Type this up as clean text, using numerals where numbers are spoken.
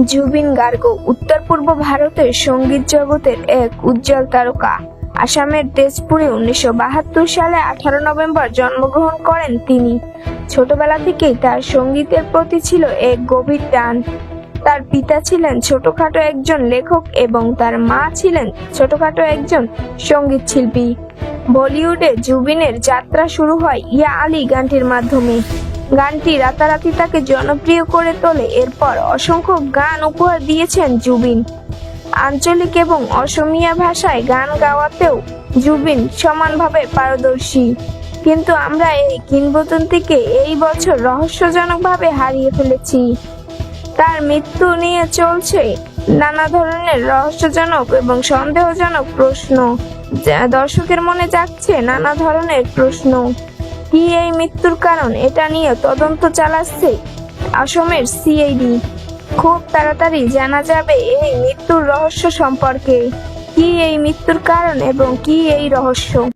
জুবিন গার্গ উত্তর পূর্ব ভারতের সঙ্গীত জগতের এক উজ্জ্বল তারকা। আসামের তেজপুরে 1972 সালে 18 নভেম্বর জন্মগ্রহণ করেন তিনি। ছোটবেলা থেকেই তার সঙ্গীতের প্রতি ছিল এক গভীর টান। তার পিতা ছিলেন ছোটখাটো একজন লেখক এবং তার মা ছিলেন ছোটখাটো একজন সঙ্গীত শিল্পী। বলিউডে জুবিনের যাত্রা শুরু হয় ইয়া আলী গানটির মাধ্যমে। গানটি রাতারাতি তাকে জনপ্রিয় করে তোলে। এরপর অসংখ্য গান উপহার দিয়েছেন জুবিন। আঞ্চলিক এবং অসমীয়া ভাষায় গান গাওয়াতেও জুবিন সমানভাবে পারদর্শী। কিন্তু আমরা এই কিংবদন্তিকে এই বছর রহস্যজনকভাবে হারিয়ে ফেলেছি। তার মৃত্যু নিয়ে চলছে নানা ধরনের রহস্যজনক এবং সন্দেহজনক প্রশ্ন। দর্শকের মনে জাগছে নানা ধরনের প্রশ্ন। কি এই মৃত্যুর কারণ, এটা নিয়ে তদন্ত চালাচ্ছে আসামের সিআইডি। খুব তাড়াতাড়ি জানা যাবে এই মৃত্যুর রহস্য সম্পর্কে। কি এই মৃত্যুর কারণ এবং কি এই রহস্য।